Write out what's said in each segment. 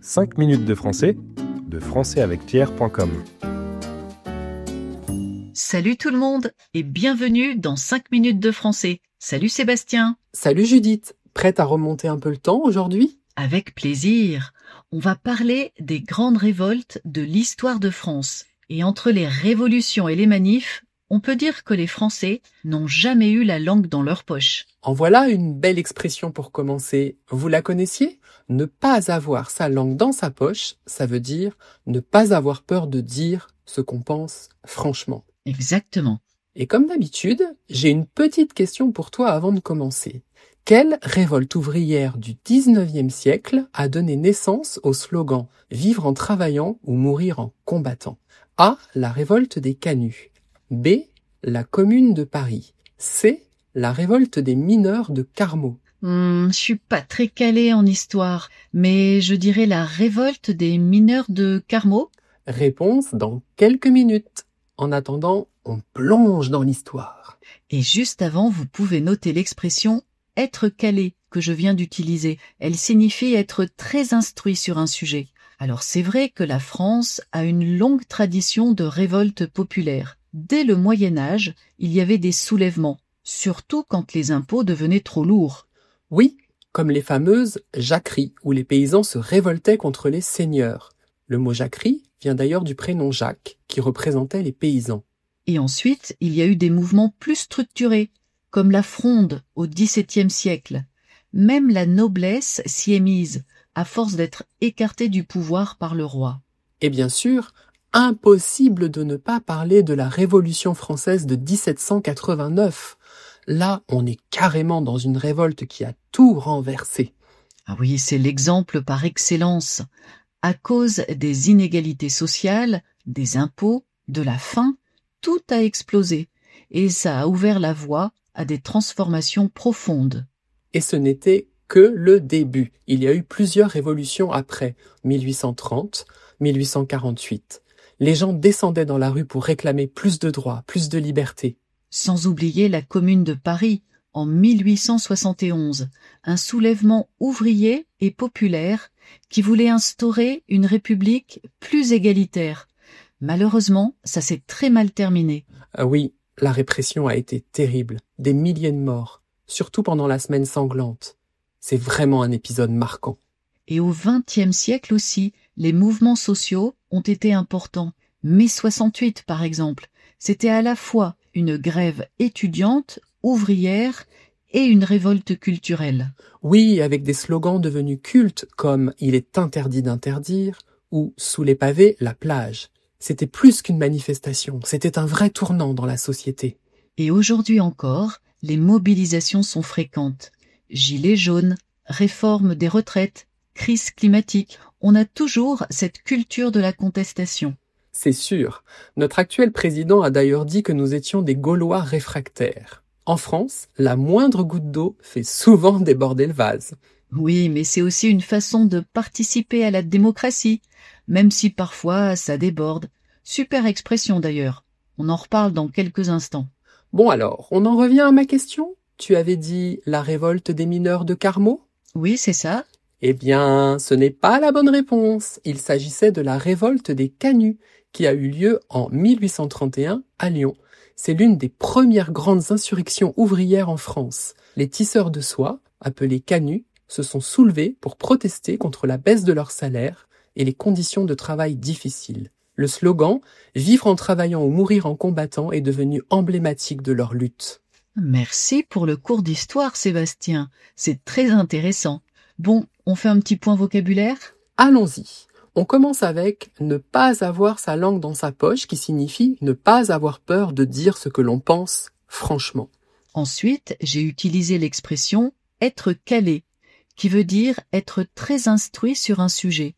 5 minutes de français, de françaisavecpierre.com. Salut tout le monde et bienvenue dans 5 minutes de français. Salut Sébastien. Salut Judith, prête à remonter un peu le temps aujourd'hui ? Avec plaisir. On va parler des grandes révoltes de l'histoire de France. Et entre les révolutions et les manifs, on peut dire que les Français n'ont jamais eu la langue dans leur poche. En voilà une belle expression pour commencer. Vous la connaissiez ? Ne pas avoir sa langue dans sa poche, ça veut dire ne pas avoir peur de dire ce qu'on pense franchement. Exactement. Et comme d'habitude, j'ai une petite question pour toi avant de commencer. Quelle révolte ouvrière du 19e siècle a donné naissance au slogan « Vivre en travaillant ou mourir en combattant » ? A. La révolte des Canuts. B. La Commune de Paris. C. La révolte des mineurs de Carmaux. Je suis pas très calée en histoire, mais je dirais la révolte des mineurs de Carmaux. Réponse dans quelques minutes. En attendant, on plonge dans l'histoire. Et juste avant, vous pouvez noter l'expression « être calé » que je viens d'utiliser. Elle signifie être très instruit sur un sujet. Alors c'est vrai que la France a une longue tradition de révolte populaire. Dès le Moyen-Âge, il y avait des soulèvements, surtout quand les impôts devenaient trop lourds. Oui, comme les fameuses jacqueries, où les paysans se révoltaient contre les seigneurs. Le mot jacquerie vient d'ailleurs du prénom Jacques, qui représentait les paysans. Et ensuite, il y a eu des mouvements plus structurés, comme la Fronde au XVIIe siècle. Même la noblesse s'y est mise, à force d'être écartée du pouvoir par le roi. Et bien sûr, impossible de ne pas parler de la Révolution française de 1789. Là, on est carrément dans une révolte qui a tout renversé. Ah oui, c'est l'exemple par excellence. À cause des inégalités sociales, des impôts, de la faim, tout a explosé. Et ça a ouvert la voie à des transformations profondes. Et ce n'était que le début. Il y a eu plusieurs révolutions après, 1830, 1848. Les gens descendaient dans la rue pour réclamer plus de droits, plus de liberté. Sans oublier la Commune de Paris, en 1871, un soulèvement ouvrier et populaire qui voulait instaurer une république plus égalitaire. Malheureusement, ça s'est très mal terminé. Ah oui, la répression a été terrible, des milliers de morts, surtout pendant la semaine sanglante. C'est vraiment un épisode marquant. Et au XXe siècle aussi, les mouvements sociaux ont été importants. Mai 68, par exemple, c'était à la fois une grève étudiante, ouvrière et une révolte culturelle. Oui, avec des slogans devenus cultes comme « Il est interdit d'interdire » ou « Sous les pavés, la plage ». C'était plus qu'une manifestation, c'était un vrai tournant dans la société. Et aujourd'hui encore, les mobilisations sont fréquentes. Gilets jaunes, réforme des retraites, crise climatique, on a toujours cette culture de la contestation. C'est sûr. Notre actuel président a d'ailleurs dit que nous étions des Gaulois réfractaires. En France, la moindre goutte d'eau fait souvent déborder le vase. Oui, mais c'est aussi une façon de participer à la démocratie, même si parfois ça déborde. Super expression d'ailleurs. On en reparle dans quelques instants. Bon alors, on en revient à ma question ? Tu avais dit la révolte des mineurs de Carmaux ? Oui, c'est ça. Eh bien, ce n'est pas la bonne réponse. Il s'agissait de la révolte des Canuts, qui a eu lieu en 1831 à Lyon. C'est l'une des premières grandes insurrections ouvrières en France. Les tisseurs de soie, appelés Canuts, se sont soulevés pour protester contre la baisse de leur salaire et les conditions de travail difficiles. Le slogan « Vivre en travaillant ou mourir en combattant » est devenu emblématique de leur lutte. Merci pour le cours d'histoire, Sébastien. C'est très intéressant. Bon, on fait un petit point vocabulaire ? Allons-y. On commence avec « ne pas avoir sa langue dans sa poche » qui signifie ne pas avoir peur de dire ce que l'on pense franchement. Ensuite, j'ai utilisé l'expression « être calé » qui veut dire être très instruit sur un sujet.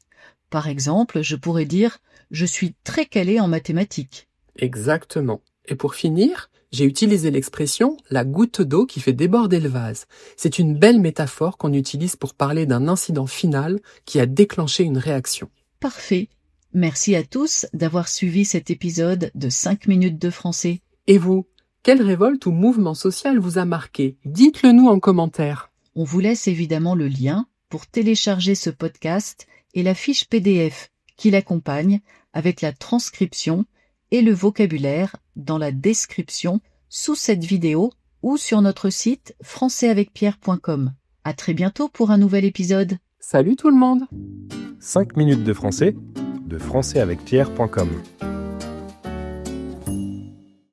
Par exemple, je pourrais dire « je suis très calé en mathématiques ». Exactement. Et pour finir, j'ai utilisé l'expression « la goutte d'eau qui fait déborder le vase ». C'est une belle métaphore qu'on utilise pour parler d'un incident final qui a déclenché une réaction. Parfait. Merci à tous d'avoir suivi cet épisode de 5 minutes de français. Et vous, quelle révolte ou mouvement social vous a marqué ? Dites-le nous en commentaire. On vous laisse évidemment le lien pour télécharger ce podcast et la fiche PDF qui l'accompagne avec la transcription et le vocabulaire dans la description sous cette vidéo ou sur notre site françaisavecpierre.com. À très bientôt pour un nouvel épisode. Salut tout le monde! 5 minutes de français, de françaisavecpierre.com.